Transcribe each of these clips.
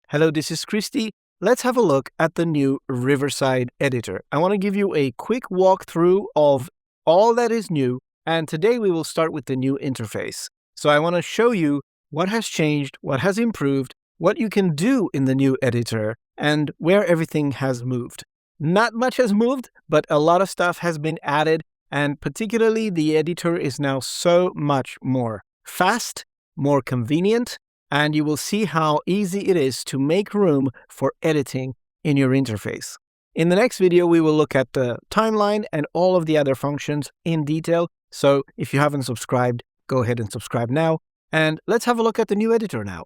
Hello, this is Christy. Let's have a look at the new Riverside editor. I want to give you a quick walkthrough of all that is new, and today we will start with the new interface. So I want to show you what has changed, what has improved, what you can do in the new editor, and where everything has moved. Not much has moved, but a lot of stuff has been added, and particularly the editor is now so much more fast, more convenient, and you will see how easy it is to make room for editing in your interface. In the next video, we will look at the timeline and all of the other functions in detail. So if you haven't subscribed, go ahead and subscribe now. And let's have a look at the new editor now.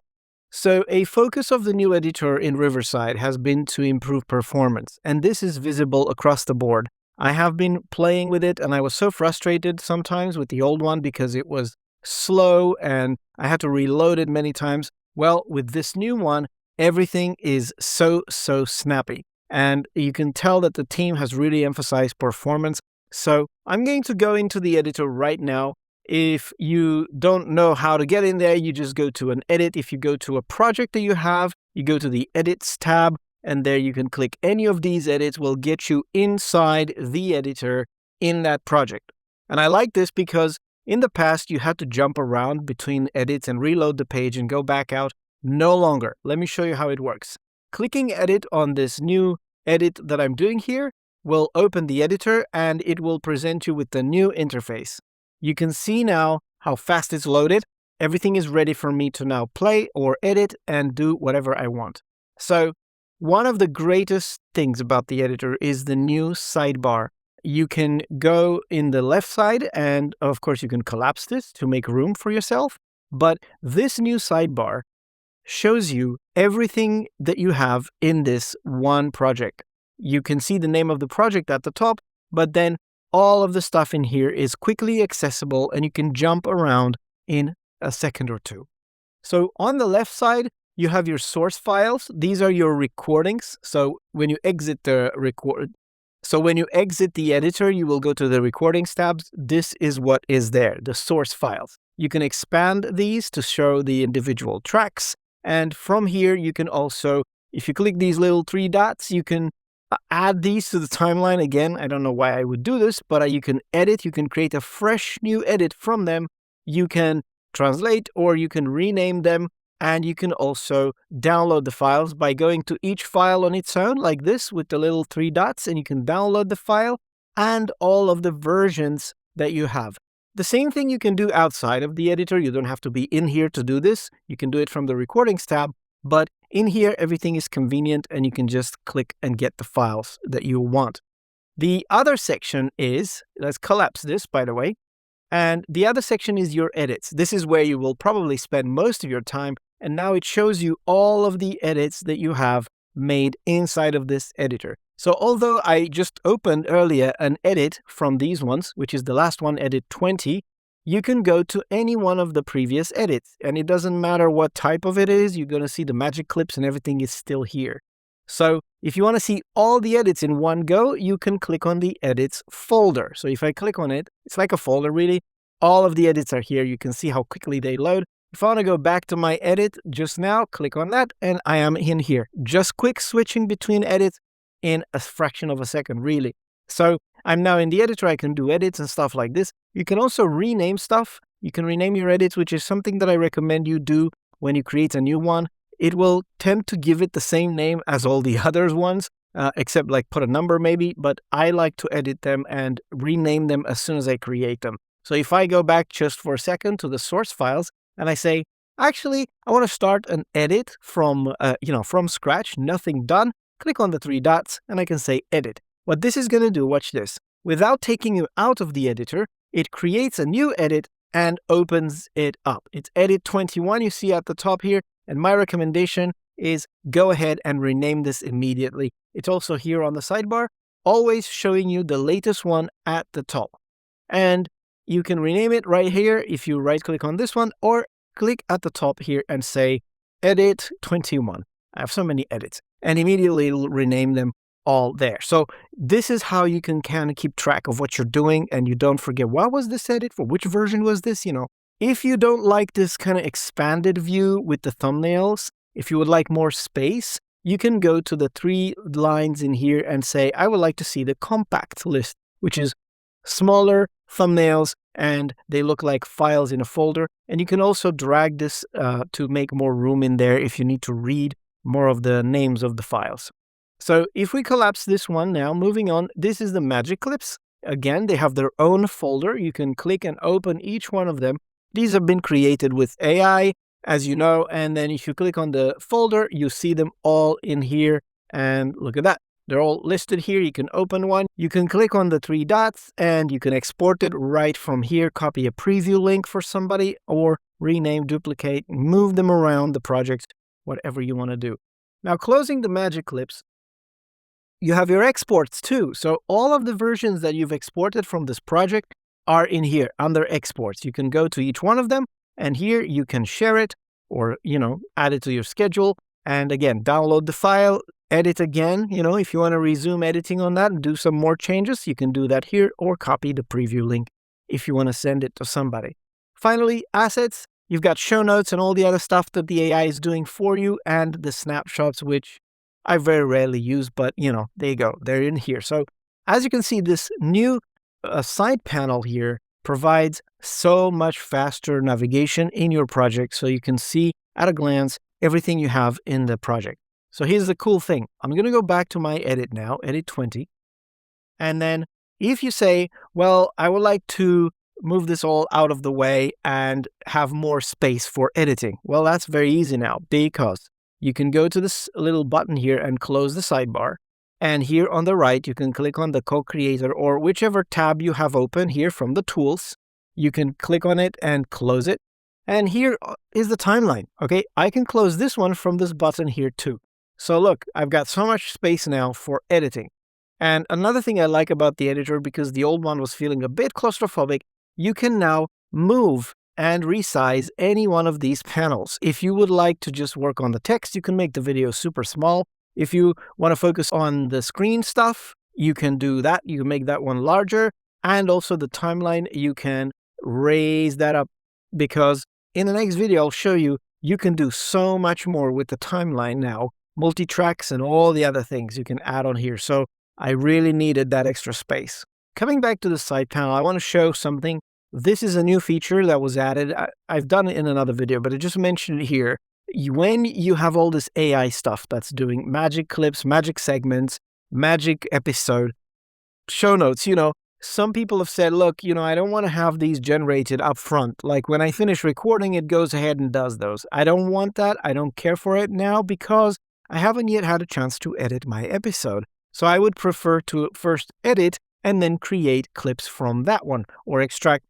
So a focus of the new editor in Riverside has been to improve performance, and this is visible across the board. I have been playing with it, and I was so frustrated sometimes with the old one because it was slow and I had to reload it many times. Well, with this new one, everything is so snappy. And you can tell that the team has really emphasized performance. So I'm going to go into the editor right now. If you don't know how to get in there, you just go to an edit. If you go to a project that you have, you go to the edits tab, and there you can click any of these edits will get you inside the editor in that project. And I like this because in the past, you had to jump around between edits and reload the page and go back out. No longer. Let me show you how it works. Clicking edit on this new edit that I'm doing here will open the editor and it will present you with the new interface. You can see now how fast it's loaded. Everything is ready for me to now play or edit and do whatever I want. So one of the greatest things about the editor is the new sidebar. You can go in the left side and, of course, you can collapse this to make room for yourself. But this new sidebar shows you everything that you have in this one project. You can see the name of the project at the top, but then all of the stuff in here is quickly accessible and you can jump around in a second or two. So on the left side, you have your source files. These are your recordings. So when you exit the editor, you will go to the recordings tabs. This is what is there, the source files. You can expand these to show the individual tracks. And from here, you can also, if you click these little three dots, you can add these to the timeline. Again, I don't know why I would do this, but you can edit. You can create a fresh new edit from them. You can translate or you can rename them. And you can also download the files by going to each file on its own, like this, with the little three dots, and you can download the file and all of the versions that you have. The same thing you can do outside of the editor. You don't have to be in here to do this. You can do it from the recordings tab, but in here, everything is convenient, and you can just click and get the files that you want. The other section is, let's collapse this, by the way, and the other section is your edits. This is where you will probably spend most of your time. And now it shows you all of the edits that you have made inside of this editor. So although I just opened earlier an edit from these ones, which is the last one, edit 20, you can go to any one of the previous edits. And it doesn't matter what type of it is, you're going to see the magic clips and everything is still here. So if you want to see all the edits in one go, you can click on the edits folder. So if I click on it, it's like a folder really. All of the edits are here. You can see how quickly they load. If I want to go back to my edit just now, click on that, and I am in here. Just quick switching between edits in a fraction of a second, really. So I'm now in the editor. I can do edits and stuff like this. You can also rename stuff. You can rename your edits, which is something that I recommend you do when you create a new one. It will tend to give it the same name as all the other ones, except like put a number maybe, but I like to edit them and rename them as soon as I create them. So if I go back just for a second to the source files, and I say, actually, I want to start an edit from scratch, nothing done. Click on the three dots and I can say edit. What this is going to do, watch this. Without taking you out of the editor, it creates a new edit and opens it up. It's edit 21 you see at the top here. And my recommendation is go ahead and rename this immediately. It's also here on the sidebar, always showing you the latest one at the top. And you can rename it right here if you right-click on this one or click at the top here and say edit 21. I have so many edits and immediately it'll rename them all there. So this is how you can kind of keep track of what you're doing and you don't forget what was this edit for, which version was this, If you don't like this kind of expanded view with the thumbnails, If you would like more space, you can go to the 3 lines in here and say, I would like to see the compact list, which is smaller thumbnails and they look like files in a folder. And you can also drag this to make more room in there if you need to read more of the names of the files. So if we collapse this one now, moving on, this is the magic clips. Again, they have their own folder. You can click and open each one of them. These have been created with AI, as you know, and then if you click on the folder, you see them all in here. And look at that. They're all listed here. You can open one. You can click on the 3 dots and you can export it right from here, copy a preview link for somebody, or rename, duplicate, move them around the project, whatever you want to do. Now, closing the magic clips, you have your exports too. So all of the versions that you've exported from this project are in here under exports. You can go to each one of them and here you can share it or, add it to your schedule. And again, download the file, edit again. If you want to resume editing on that and do some more changes, you can do that here or copy the preview link if you want to send it to somebody. Finally, assets. You've got show notes and all the other stuff that the AI is doing for you and the snapshots, which I very rarely use, but there you go. They're in here. So as you can see, this new side panel here provides so much faster navigation in your project. So you can see at a glance everything you have in the project. So here's the cool thing. I'm going to go back to my edit now, edit 20. And then if you say, well, I would like to move this all out of the way and have more space for editing. Well, that's very easy now because you can go to this little button here and close the sidebar. And here on the right, you can click on the co-creator or whichever tab you have open here from the tools. You can click on it and close it. And here is the timeline. Okay, I can close this one from this button here too. So look, I've got so much space now for editing. And another thing I like about the editor, because the old one was feeling a bit claustrophobic, you can now move and resize any one of these panels. If you would like to just work on the text, you can make the video super small. If you want to focus on the screen stuff, you can do that. You can make that one larger. And also the timeline, you can raise that up because in the next video, I'll show you, you can do so much more with the timeline now. Multi-tracks and all the other things you can add on here. So I really needed that extra space. Coming back to the side panel, I want to show something. This is a new feature that was added. I've done it in another video, but I just mentioned it here. When you have all this AI stuff that's doing magic clips, magic segments, magic episode, show notes, some people have said, look, I don't want to have these generated up front. Like when I finish recording, it goes ahead and does those. I don't want that. I don't care for it now because I haven't yet had a chance to edit my episode. So I would prefer to first edit and then create clips from that one or extract,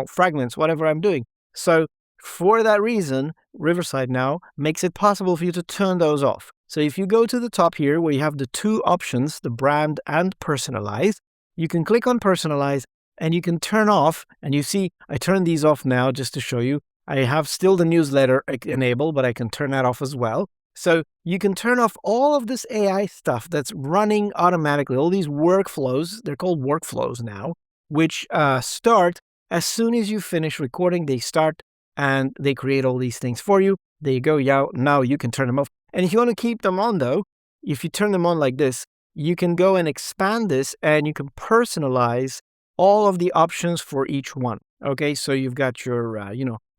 fragments, whatever I'm doing. So for that reason, Riverside now makes it possible for you to turn those off. So if you go to the top here where you have the 2 options, the brand and personalize, you can click on personalize and you can turn off. And you see, I turned these off now just to show you. I have still the newsletter enabled, but I can turn that off as well. So you can turn off all of this AI stuff that's running automatically, all these workflows, they're called workflows now, which start as soon as you finish recording, they start and they create all these things for you. There you go. Yeah, now you can turn them off. And if you want to keep them on though, if you turn them on like this, you can go and expand this and you can personalize all of the options for each one. Okay, so you've got your,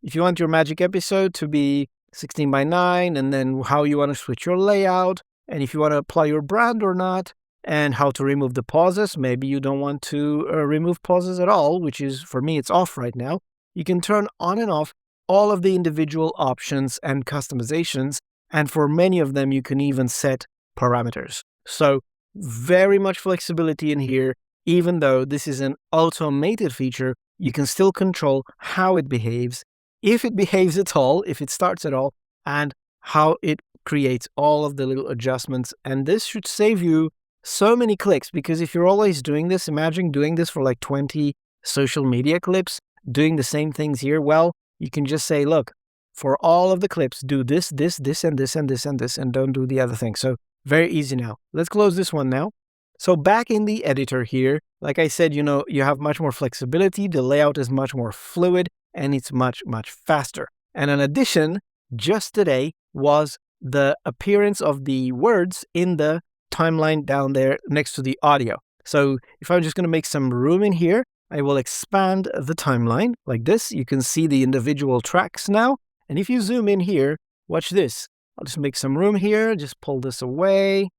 if you want your magic episode to be 16 by 9 and then how you want to switch your layout and if you want to apply your brand or not and how to remove the pauses. Maybe you don't want to remove pauses at all, which is, for me, it's off right now. You can turn on and off all of the individual options and customizations. And for many of them, you can even set parameters. So very much flexibility in here. Even though this is an automated feature, you can still control how it behaves, if it behaves at all, if it starts at all, and how it creates all of the little adjustments. And this should save you so many clicks, because if you're always doing this, imagine doing this for like 20 social media clips, doing the same things here. Well, you can just say, look, for all of the clips, do this, this, this, and this, and this, and this, and don't do the other thing. So very easy now. Let's close this one now. So back in the editor here, like I said, you have much more flexibility. The layout is much more fluid and it's much, much faster. And in addition, just today was the appearance of the words in the timeline down there next to the audio. So if I'm just going to make some room in here, I will expand the timeline like this. You can see the individual tracks now. And if you zoom in here, watch this. I'll just make some room here, just pull this away.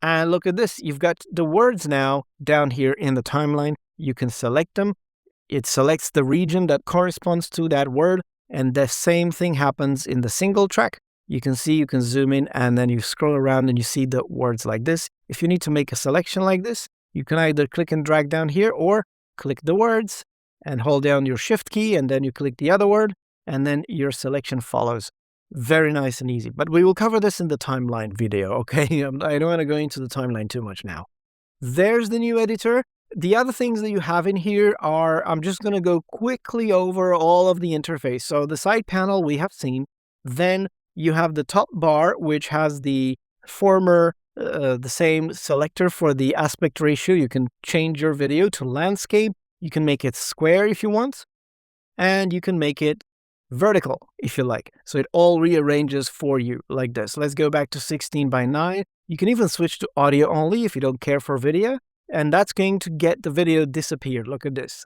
And look at this. You've got the words now down here in the timeline. You can select them. It selects the region that corresponds to that word. And the same thing happens in the single track. You can see, you can zoom in, and then you scroll around and you see the words like this. If you need to make a selection like this, you can either click and drag down here or click the words and hold down your shift key, and then you click the other word, and then your selection follows. Very nice and easy. But we will cover this in the timeline video, okay? I don't want to go into the timeline too much now. There's the new editor. The other things that you have in here are, I'm just going to go quickly over all of the interface. So the side panel we have seen. Then you have the top bar, which has the the same selector for the aspect ratio. You can change your video to landscape. You can make it square if you want. And you can make it vertical if you like. So it all rearranges for you like this. Let's go back to 16:9. You can even switch to audio only if you don't care for video. And that's going to get the video disappear. Look at this.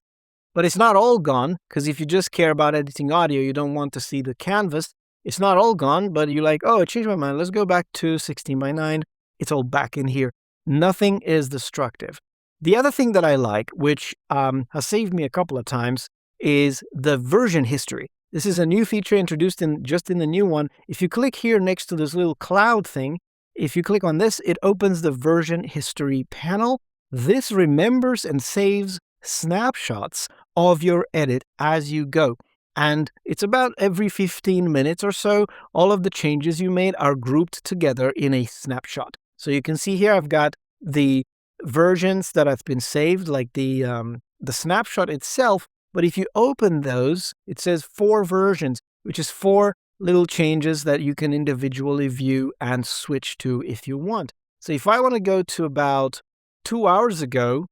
But it's not all gone, because if you just care about editing audio, you don't want to see the canvas. It's not all gone, but you're like, oh, I changed my mind. Let's go back to 16:9. It's all back in here. Nothing is destructive. The other thing that I like, which has saved me a couple of times, is the version history. This is a new feature introduced just in the new one. If you click here next to this little cloud thing, if you click on this, it opens the version history panel. This remembers and saves snapshots of your edit as you go. And it's about every 15 minutes or so, all of the changes you made are grouped together in a snapshot. So you can see here I've got the versions that have been saved, like the snapshot itself. But if you open those, it says 4 versions, which is 4 little changes that you can individually view and switch to if you want. So if I want to go to about 2 hours ago,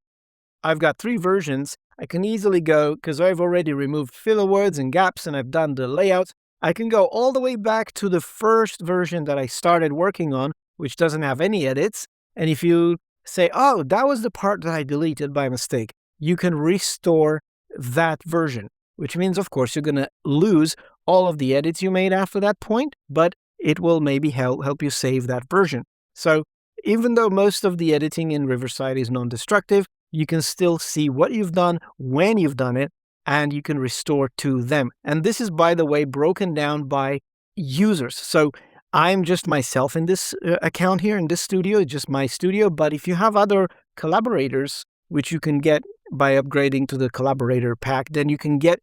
I've got 3 versions. I can easily go, because I've already removed filler words and gaps and I've done the layout. I can go all the way back to the first version that I started working on, which doesn't have any edits. And if you say, oh, that was the part that I deleted by mistake, you can restore that version, which means, of course, you're going to lose all of the edits you made after that point, but it will maybe help you save that version. So even though most of the editing in Riverside is non-destructive, you can still see what you've done, when you've done it, and you can restore to them. And this is, by the way, broken down by users. So I'm just myself in this account here in this studio. It's just my studio. But if you have other collaborators, which you can get by upgrading to the collaborator pack, then you can get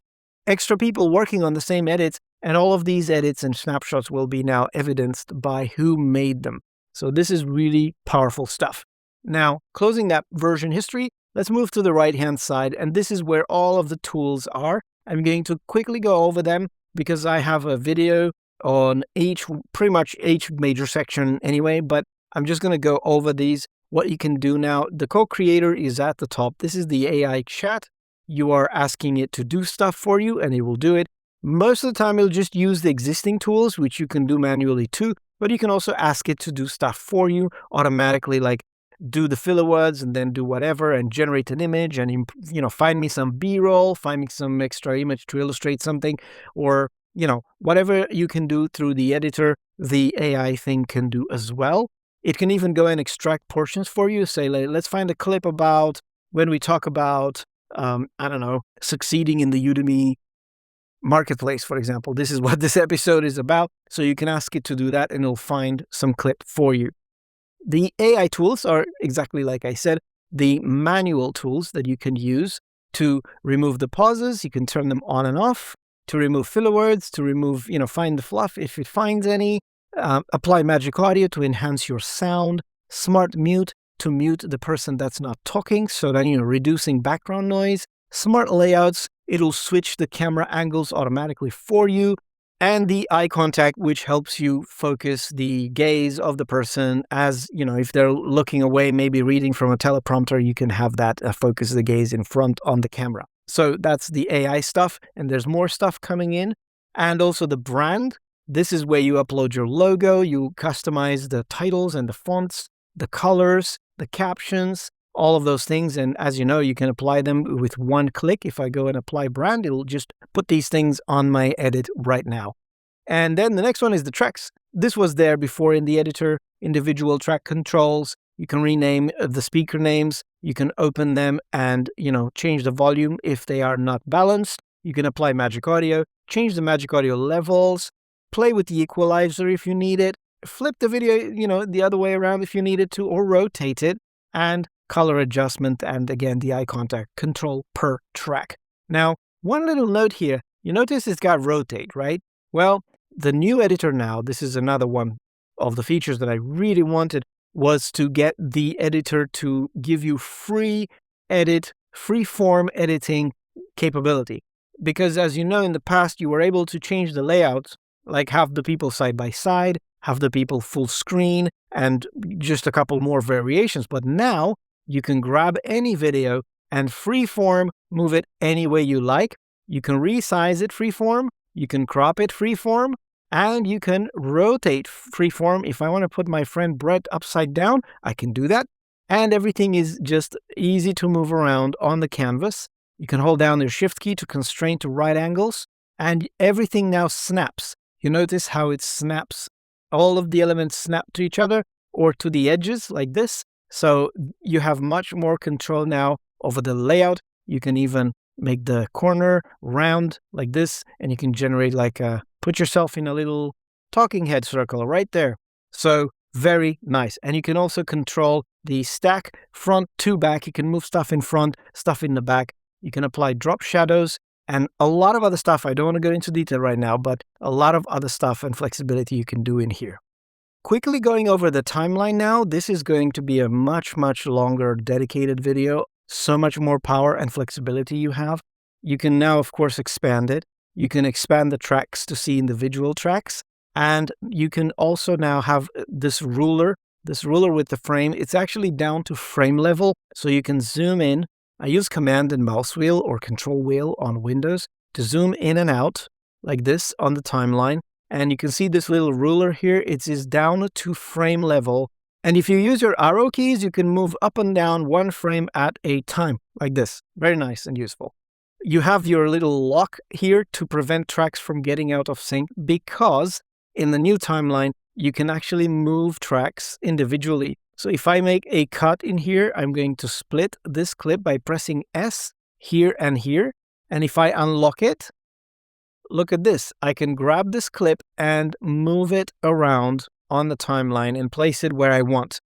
extra people working on the same edits. And all of these edits and snapshots will be now evidenced by who made them. So this is really powerful stuff. Now, closing that version history, let's move to the right-hand side. And this is where all of the tools are. I'm going to quickly go over them because I have a video on pretty much each major section anyway, but I'm just going to go over these, what you can do now. The co-creator is at the top. This is the AI chat. You are asking it to do stuff for you and it will do it. Most of the time, it'll just use the existing tools, which you can do manually too, but you can also ask it to do stuff for you automatically, like do the filler words and then do whatever and generate an image and, find me some B-roll, find me some extra image to illustrate something, or, whatever you can do through the editor, the AI thing can do as well. It can even go and extract portions for you. Say, let's find a clip about when we talk about, succeeding in the Udemy marketplace, for example. This is what this episode is about. So you can ask it to do that and it'll find some clip for you. The AI tools are exactly like I said, the manual tools that you can use to remove the pauses. You can turn them on and off, to remove filler words, to remove, find the fluff if it finds any, apply magic audio to enhance your sound, smart mute to mute the person that's not talking, so that, reducing background noise, smart layouts, it'll switch the camera angles automatically for you, and the eye contact, which helps you focus the gaze of the person as, if they're looking away, maybe reading from a teleprompter, you can have that focus the gaze in front on the camera. So that's the AI stuff, and there's more stuff coming in. And also the brand. This is where you upload your logo, you customize the titles and the fonts, the colors, the captions, all of those things. And as you know, you can apply them with one click. If I go and apply brand, it'll just put these things on my edit right now. And then the next one is the tracks. This was there before in the editor, individual track controls. You can rename the speaker names. You can open them and, change the volume if they are not balanced. You can apply magic audio, change the magic audio levels, play with the equalizer if you need it, flip the video, the other way around if you needed to, or rotate it, and color adjustment, and again, the eye contact control per track. Now, one little note here, you notice it's got rotate, right? Well, the new editor now, this is another one of the features that I really wanted, was to get the editor to give you free form editing capability. Because as you know, in the past, you were able to change the layout, like have the people side by side, have the people full screen, and just a couple more variations. But now you can grab any video and freeform move it any way you like. You can resize it freeform, you can crop it freeform, and you can rotate freeform. If I want to put my friend Brett upside down, I can do that. And everything is just easy to move around on the canvas. You can hold down your shift key to constrain to right angles, and everything now snaps. You notice how it snaps. All of the elements snap to each other or to the edges like this. So you have much more control now over the layout. You can even make the corner round like this, and you can generate put yourself in a little talking head circle right there. So very nice. And you can also control the stack front to back. You can move stuff in front, stuff in the back. You can apply drop shadows and a lot of other stuff. I don't want to go into detail right now, but a lot of other stuff and flexibility you can do in here. Quickly going over the timeline now, this is going to be a much, much longer dedicated video. So much more power and flexibility you have. You can now, of course, expand it. You can expand the tracks to see individual tracks. And you can also now have this ruler with the frame. It's actually down to frame level, so you can zoom in. I use command and mouse wheel or control wheel on Windows to zoom in and out like this on the timeline. And you can see this little ruler here. It is down to frame level. And if you use your arrow keys, you can move up and down one frame at a time like this. Very nice and useful. You have your little lock here to prevent tracks from getting out of sync, because in the new timeline, you can actually move tracks individually. So if I make a cut in here, I'm going to split this clip by pressing S here and here. And if I unlock it, look at this. I can grab this clip and move it around on the timeline and place it where I want,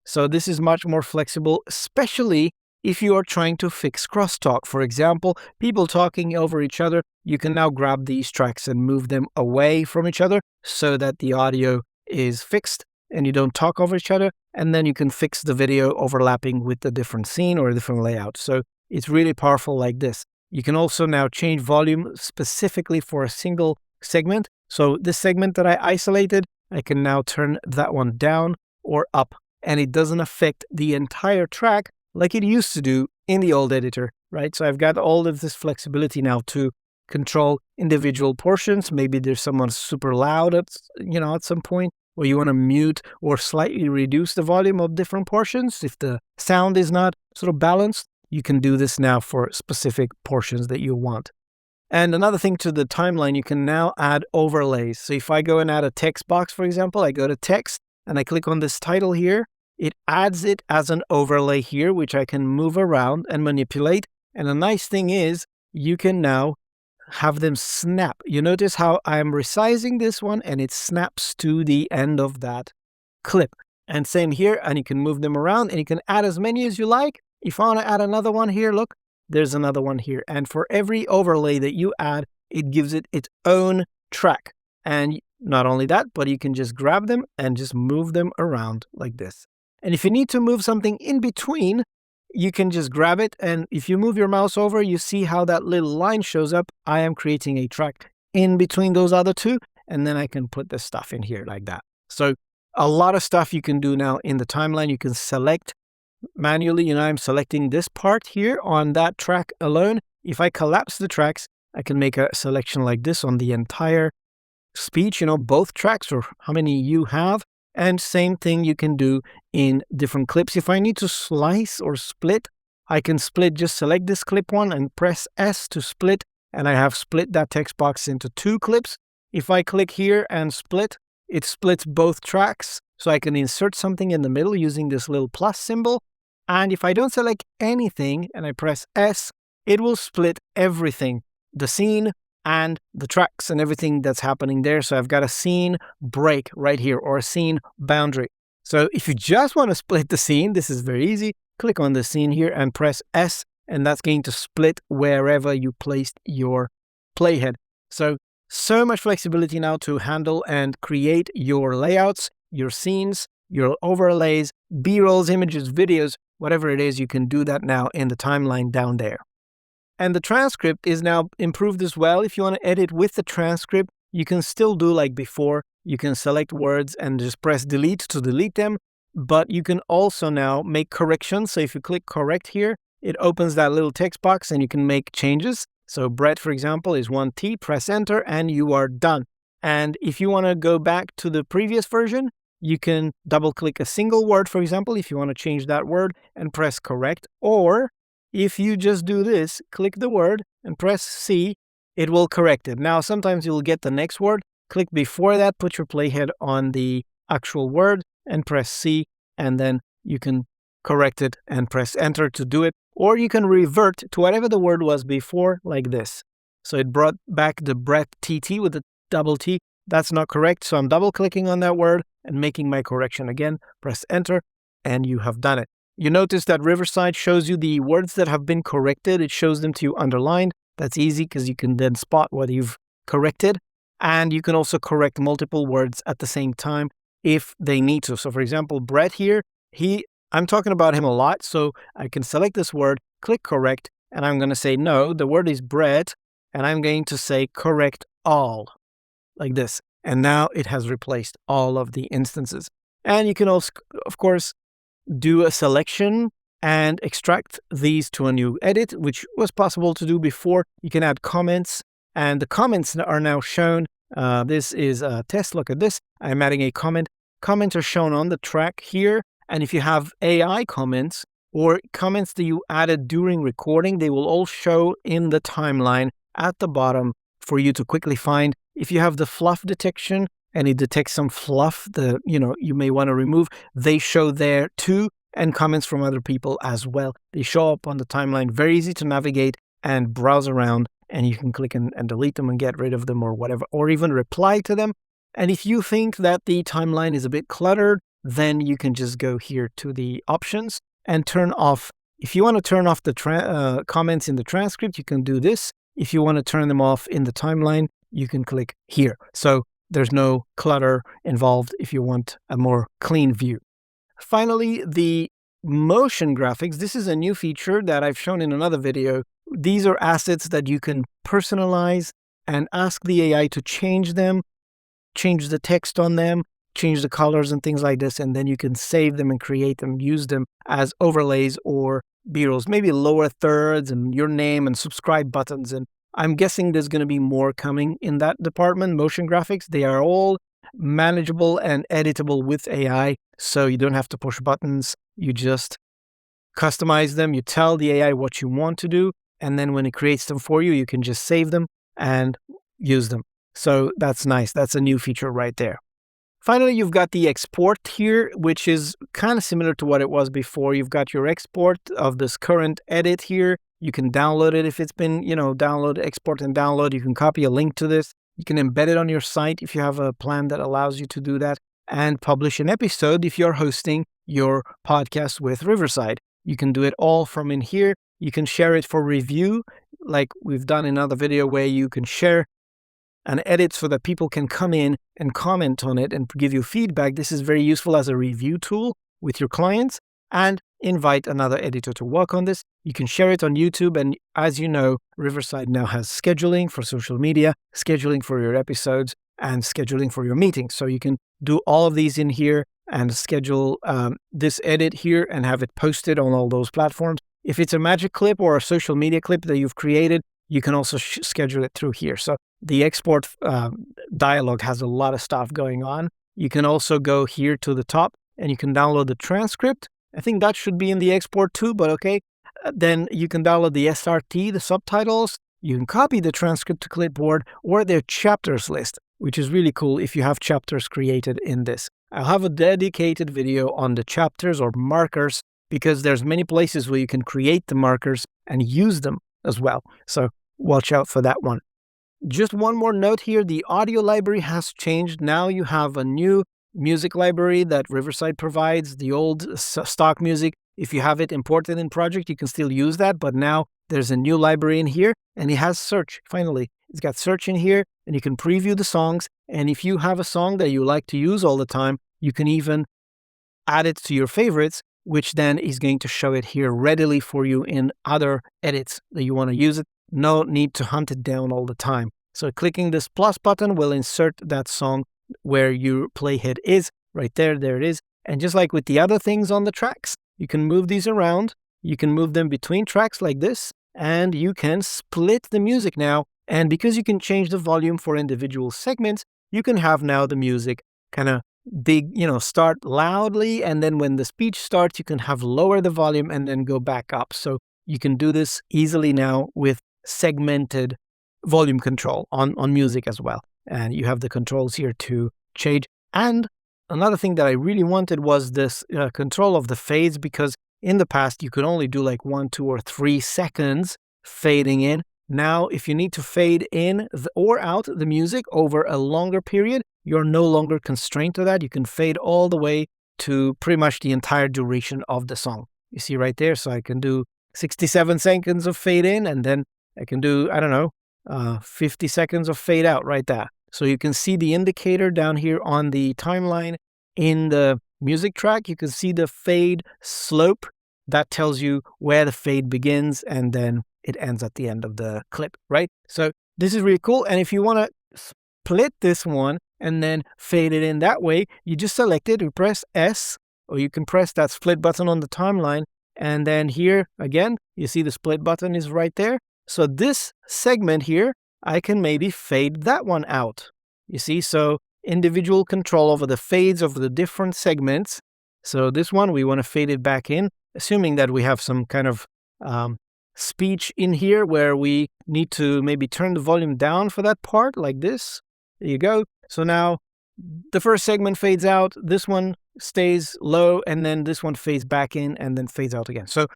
So this is much more flexible, especially if you are trying to fix crosstalk. For example, people talking over each other, you can now grab these tracks and move them away from each other so that the audio is fixed and you don't talk over each other. And then you can fix the video overlapping with a different scene or a different layout. So it's really powerful like this. You can also now change volume specifically for a single segment. So this segment that I isolated, I can now turn that one down or up, and it doesn't affect the entire track like it used to do in the old editor, right? So I've got all of this flexibility now to control individual portions. Maybe there's someone super loud at some point, or you want to mute or slightly reduce the volume of different portions. If the sound is not sort of balanced, you can do this now for specific portions that you want. And another thing to the timeline, you can now add overlays. So if I go and add a text box, for example, I go to text and I click on this title here, it adds it as an overlay here, which I can move around and manipulate. And the nice thing is you can now have them snap. You notice how I'm resizing this one and it snaps to the end of that clip. And same here, and you can move them around and you can add as many as you like. If I want to add another one here, look, there's another one here. And for every overlay that you add, it gives it its own track. And not only that, but you can just grab them and just move them around like this. And if you need to move something in between, you can just grab it. And if you move your mouse over, you see how that little line shows up. I am creating a track in between those other two. And then I can put the stuff in here like that. So a lot of stuff you can do now in the timeline. You can select manually. I'm selecting this part here on that track alone. If I collapse the tracks, I can make a selection like this on the entire speech, both tracks or how many you have. And same thing you can do in different clips. If I need to slice or split, I can split, just select this clip one and press S to split. And I have split that text box into 2 clips. If I click here and split, it splits both tracks. So I can insert something in the middle using this little plus symbol. And if I don't select anything and I press S, it will split everything, the scene and the tracks and everything that's happening there. So I've got a scene break right here, or a scene boundary. So if you just want to split the scene, this is very easy. Click on the scene here and press S, and that's going to split wherever you placed your playhead. So much flexibility now to handle and create your layouts, your scenes, your overlays, B-rolls, images, videos, whatever it is, you can do that now in the timeline down there. And the transcript is now improved as well. If you want to edit with the transcript, you can still do like before. You can select words and just press delete to delete them. But you can also now make corrections. So if you click correct here, it opens that little text box and you can make changes. So Brett, for example, is 1T, press enter, and you are done. And if you want to go back to the previous version, you can double click a single word, for example, if you want to change that word and press correct. Or if you just do this, click the word and press C, it will correct it. Now, sometimes you'll get the next word. Click before that, put your playhead on the actual word and press C, and then you can correct it and press enter to do it. Or you can revert to whatever the word was before, like this. So it brought back the Brett TT with the double T. That's not correct. So I'm double clicking on that word and making my correction again. Press enter, and you have done it. You notice that Riverside shows you the words that have been corrected. It shows them to you underlined. That's easy because you can then spot what you've corrected. And you can also correct multiple words at the same time if they need to. So for example, Brett here, I'm talking about him a lot. So I can select this word, click correct, and I'm going to say, no, the word is Brett, and I'm going to say correct all, like this. And now it has replaced all of the instances. And you can also, of course, do a selection and extract these to a new edit, which was possible to do before. You can add comments, and the comments are now shown. This is a test. Look at this. I'm adding a comment. Comments are shown on the track here. And if you have AI comments or comments that you added during recording, they will all show in the timeline at the bottom for you to quickly find. If you have the fluff detection, and it detects some fluff that you may want to remove, they show there too, and comments from other people as well. They show up on the timeline, very easy to navigate and browse around, and you can click and delete them and get rid of them or whatever, or even reply to them. And if you think that the timeline is a bit cluttered, then you can just go here to the options and turn off. If you want to turn off the comments in the transcript, you can do this. If you want to turn them off in the timeline, you can click here. So there's no clutter involved if you want a more clean view. Finally, the motion graphics. This is a new feature that I've shown in another video. These are assets that you can personalize and ask the AI to change them, change the text on them, change the colors and things like this, and then you can save them and create them, use them as overlays or B-rolls, maybe lower thirds and your name and subscribe buttons. And I'm guessing there's going to be more coming in that department, motion graphics. They are all manageable and editable with AI, so you don't have to push buttons. You just customize them. You tell the AI what you want to do, and then when it creates them for you, you can just save them and use them. So that's nice. That's a new feature right there. Finally, you've got the export here, which is kind of similar to what it was before. You've got your export of this current edit here. You can download it if it's been, download, export and download. You can copy a link to this. You can embed it on your site if you have a plan that allows you to do that, and publish an episode if you're hosting your podcast with Riverside. You can do it all from in here. You can share it for review, like we've done in another video where you can share an edit so that people can come in and comment on it and give you feedback. This is very useful as a review tool with your clients, and invite another editor to work on this. You can share it on YouTube, and as you know, Riverside now has scheduling for social media, scheduling for your episodes, and scheduling for your meetings. So you can do all of these in here and schedule this edit here and have it posted on all those platforms. If it's a magic clip or a social media clip that you've created, you can also schedule it through here. So the export dialog has a lot of stuff going on. You can also go here to the top and you can download the transcript. I think that should be in the export too, but okay. Then you can download the SRT, the subtitles. You can copy the transcript to clipboard or their chapters list, which is really cool if you have chapters created in this. I'll have a dedicated video on the chapters or markers because there's many places where you can create the markers and use them as well. So watch out for that one. Just one more note here, the audio library has changed. Now you have a new music library that Riverside provides, the old stock music. If you have it imported in project, you can still use that, but now there's a new library in here and it has search. Finally, it's got search in here and you can preview the songs. And if you have a song that you like to use all the time, you can even add it to your favorites, which then is going to show it here readily for you in other edits that you want to use it. No need to hunt it down all the time. So clicking this plus button will insert that song where your playhead is. Right there, there it is. And just like with the other things on the tracks, you can move these around. You can move them between tracks like this, and you can split the music now. And because you can change the volume for individual segments, you can have now the music kind of big, start loudly. And then when the speech starts, you can have lower the volume and then go back up. So you can do this easily now with segmented volume control on music as well. And you have the controls here to change. And another thing that I really wanted was this control of the fades, because in the past you could only do like 1, 2, or 3 seconds fading in. Now, if you need to fade in or out the music over a longer period, you're no longer constrained to that. You can fade all the way to pretty much the entire duration of the song. You see right there. So I can do 67 seconds of fade in, and then I can do, 50 seconds of fade out right there. So you can see the indicator down here on the timeline in the music track. You can see the fade slope. That tells you where the fade begins and then it ends at the end of the clip, right? So this is really cool. And if you want to split this one and then fade it in that way, you just select it, you press S, or you can press that split button on the timeline. And then here again, you see the split button is right there. So this segment here, I can maybe fade that one out. You see, so individual control over the fades of the different segments. So this one, we want to fade it back in, assuming that we have some kind of speech in here where we need to maybe turn the volume down for that part like this. There you go. So now the first segment fades out, this one stays low, and then this one fades back in and then fades out again. So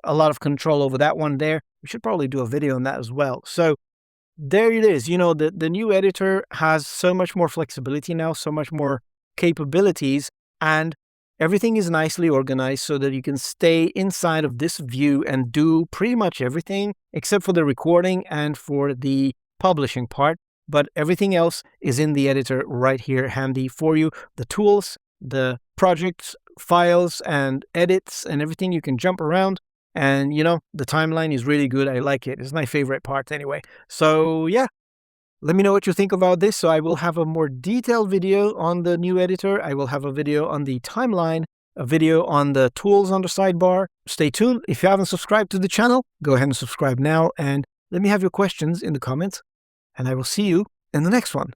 a lot of control over that one there. We should probably do a video on that as well. So there it is. The new editor has so much more flexibility now, so much more capabilities, and everything is nicely organized so that you can stay inside of this view and do pretty much everything except for the recording and for the publishing part. But everything else is in the editor right here, handy for you. The tools, the projects, files, and edits, and everything. You can jump around. And, the timeline is really good. I like it. It's my favorite part anyway. So, yeah, let me know what you think about this. So I will have a more detailed video on the new editor. I will have a video on the timeline, a video on the tools on the sidebar. Stay tuned. If you haven't subscribed to the channel, go ahead and subscribe now. And let me have your questions in the comments. And I will see you in the next one.